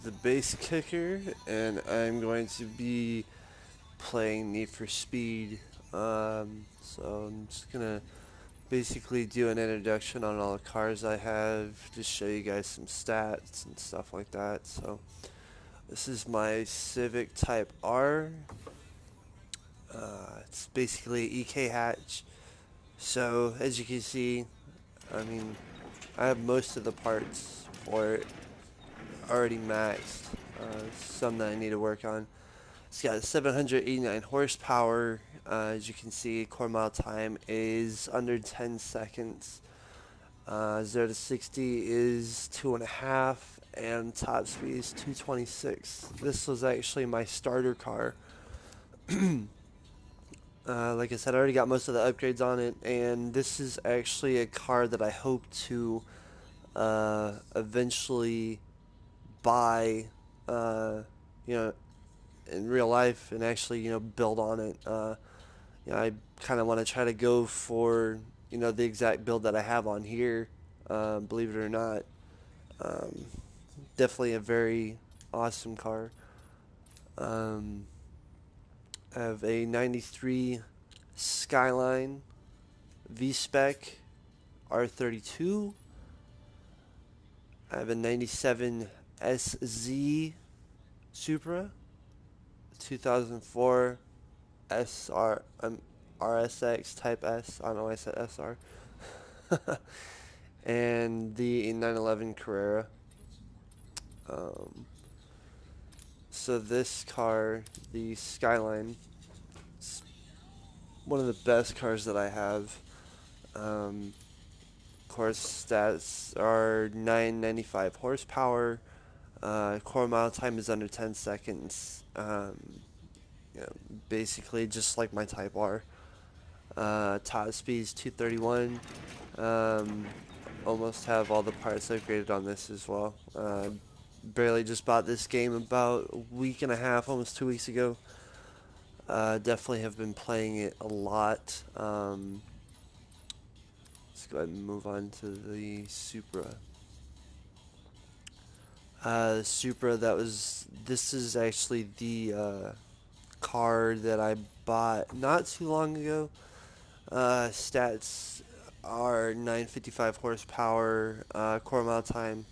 the Bass Kicker, and I'm going to be playing Need for Speed. So I'm just gonna basically do an introduction on all the cars I have, just show you guys some stats and stuff like that. So this is my Civic Type R. It's basically EK hatch. So as you can see, I mean, I have most of the parts for it already maxed. Some that I need to work on. It's got 789 horsepower. As you can see, core mile time is under 10 seconds. 0 to 60 is 2.5, and top speed is 226. This was actually my starter car. Like I said, I already got most of the upgrades on it, and this is actually a car that I hope to eventually buy, you know, in real life and actually, build on it. I kind of want to try to go for, the exact build that I have on here, believe it or not. Um, Definitely a very awesome car. Um, I have a 93 Skyline V-Spec R32. I have a 97 SZ Supra, 2004 SR, RSX Type S. I don't know why I said SR. And the 911 Carrera. So this car, the Skyline, is one of the best cars that I have. Of course, stats are 995 horsepower. Core mile time is under 10 seconds. You know, Basically just like my Type R. Top speed is 231. Almost have all the parts upgraded on this as well. Barely just bought this game about a week and a half, almost 2 weeks ago. Definitely have been playing it a lot. Let's go ahead and move on to the Supra. Supra, this is actually the car that I bought not too long ago. Stats are 955 horsepower, core mile time,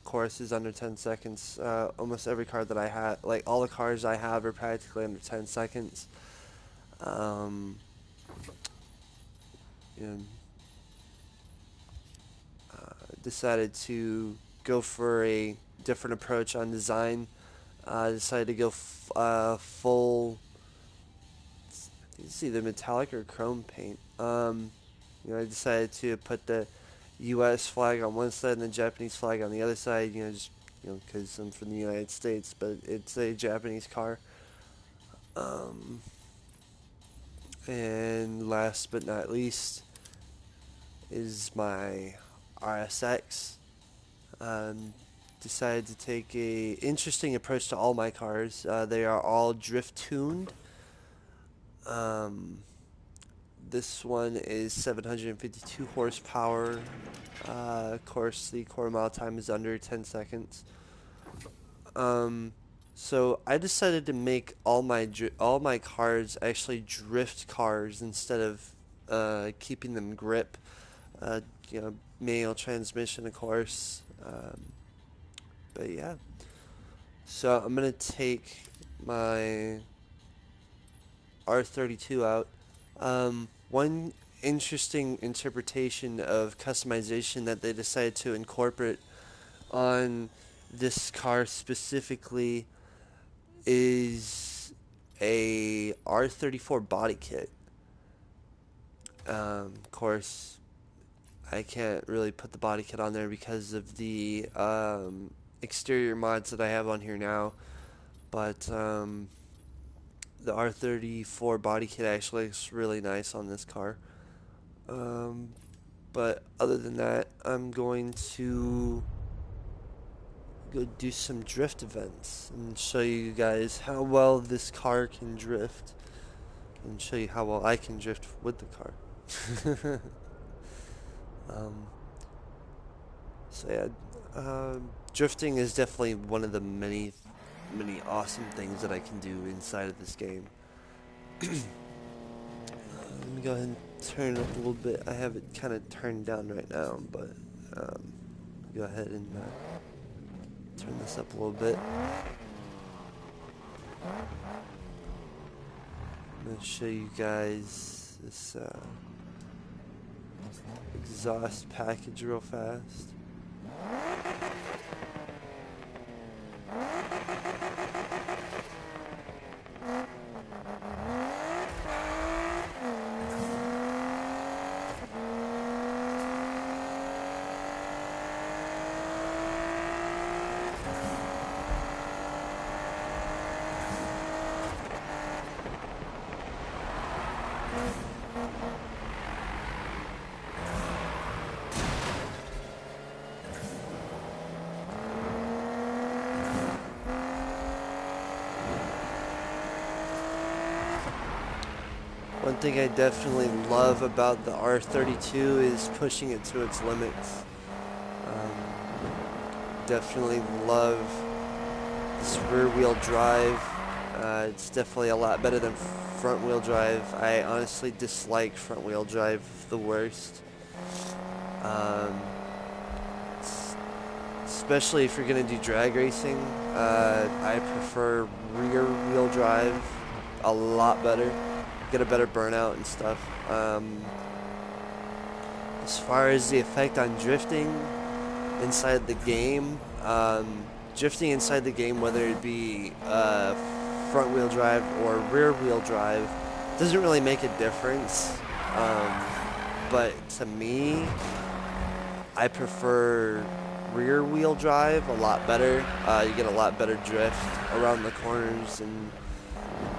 course is under 10 seconds. Almost every car that I have, like all the cars I have, are practically under 10 seconds. Um, and, Decided to go for a different approach on design. Decided to go full. You see the metallic or chrome paint. I decided to put the U.S. flag on one side and the Japanese flag on the other side. Because I'm from the United States, but it's a Japanese car. And last but not least is my RSX. Decided to take a interesting approach to all my cars. They are all drift tuned. This one is 752 horsepower. Of course, the core mile time is under 10 seconds. So I decided to make all my cars actually drift cars instead of keeping them grip. Uh, Manual transmission, of course. But yeah. So I'm gonna take my R32 out. One interesting interpretation of customization that they decided to incorporate on this car specifically is a R34 body kit. Of course, I can't really put the body kit on there because of the exterior mods that I have on here now, but the R34 body kit actually looks really nice on this car. But other than that, I'm going to go do some drift events and show you guys how well this car can drift, and show you how well I can drift with the car. um, so yeah, drifting is definitely one of the many awesome things that I can do inside of this game. Let me go ahead and turn it up a little bit. I have it kind of turned down right now, but go ahead and turn this up a little bit. I'm going to show you guys this exhaust package real fast. One thing I definitely love about the R32 is pushing it to its limits. Definitely love this rear wheel drive. It's definitely a lot better than front wheel drive. I honestly dislike front wheel drive the worst. Especially if you're going to do drag racing. I prefer rear wheel drive a lot better. Get a better burnout and stuff. As far as the effect on drifting inside the game, drifting inside the game, whether it be front wheel drive or rear wheel drive, doesn't really make a difference. But to me, I prefer rear wheel drive a lot better. You get a lot better drift around the corners, and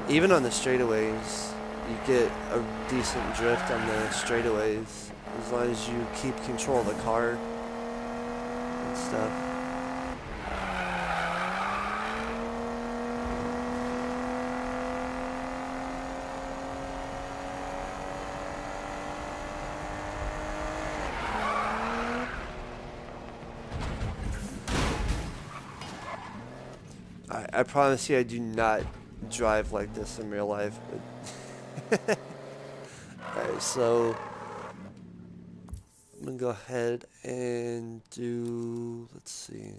even on the straightaways, you get a decent drift on the straightaways as long as you keep control of the car and stuff. I promise you I do not drive like this in real life. Alright, so I'm gonna go ahead and do, let's see.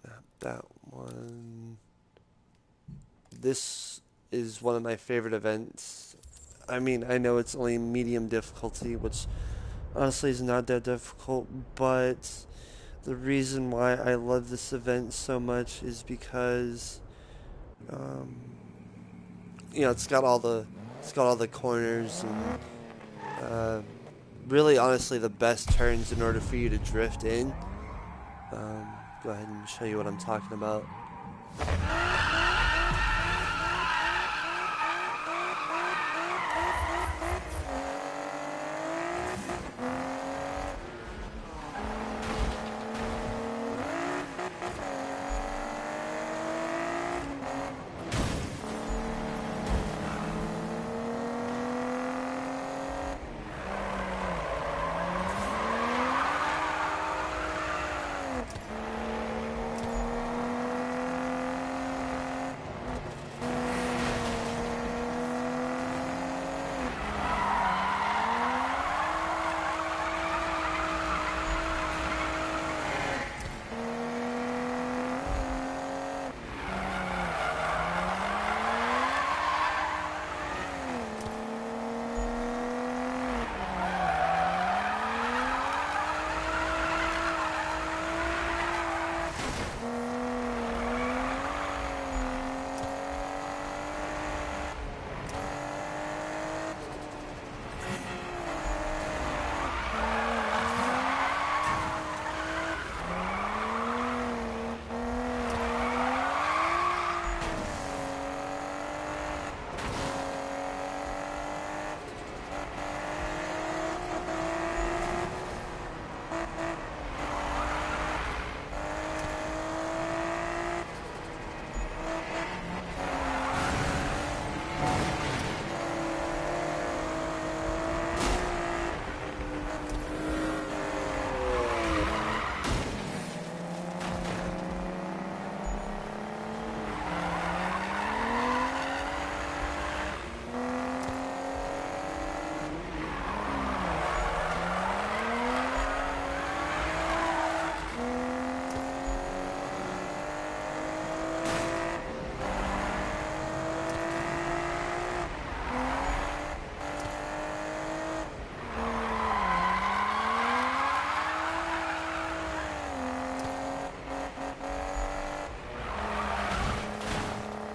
Not that one. This is one of my favorite events. I mean, I know it's only medium difficulty, which honestly is not that difficult, but the reason why I love this event so much is because you know, it's got all the corners and really honestly the best turns in order for you to drift in. Go ahead and show you what I'm talking about.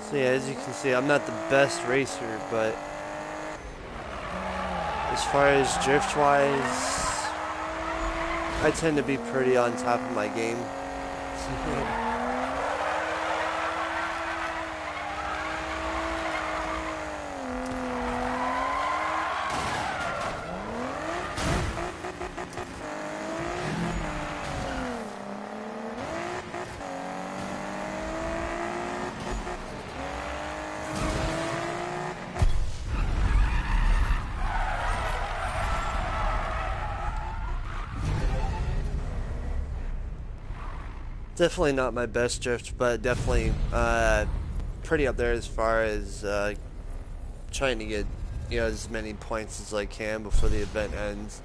So yeah, as you can see, I'm not the best racer, but as far as drift wise, I tend to be pretty on top of my game. Definitely not my best drift, but definitely pretty up there as far as trying to get as many points as I can before the event ends.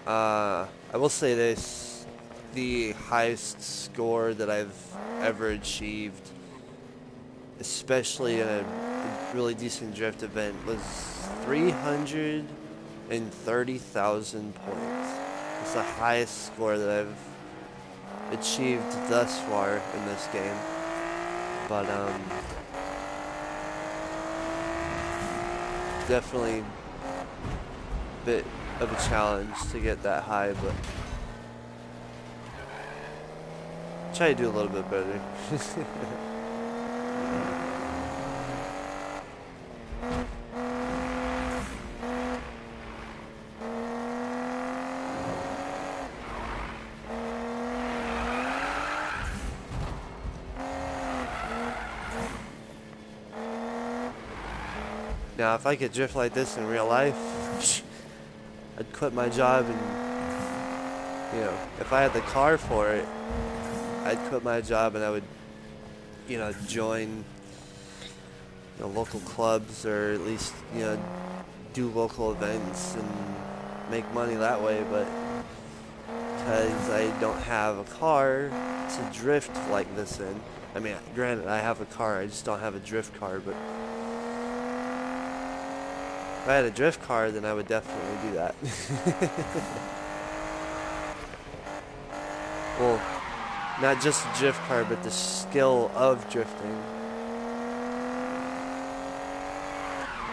I will say this: the highest score that I've ever achieved, especially in a really decent drift event, was 330,000 points. It's the highest score that I've achieved thus far in this game. But definitely a bit of a challenge to get that high, but try to do a little bit better. Now, if I could drift like this in real life, I'd quit my job and, if I had the car for it, I'd quit my job and I would, join local clubs, or at least, do local events and make money that way. But because I don't have a car to drift like this in, I mean, granted, I have a car, I just don't have a drift car, but if I had a drift car, then I would definitely do that. Well, not just a drift car, but the skill of drifting.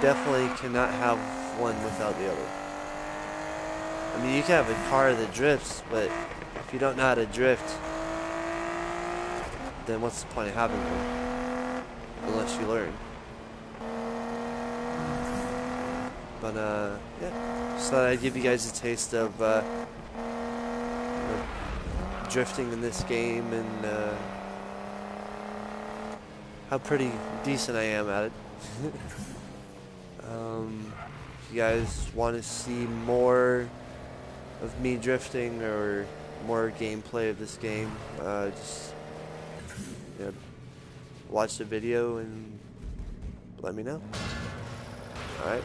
Definitely cannot have one without the other. I mean, you can have a car that drifts, but if you don't know how to drift, then what's the point of having one? Unless you learn. But, yeah. Just thought I'd give you guys a taste of, drifting in this game and, how pretty decent I am at it. If you guys want to see more of me drifting or more gameplay of this game, just watch the video and let me know. Alright.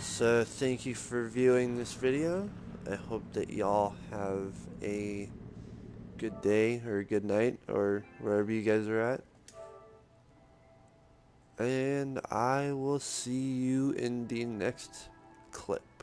So thank you for viewing this video. I hope that y'all have a good day or a good night or wherever you guys are at. And I will see you in the next clip.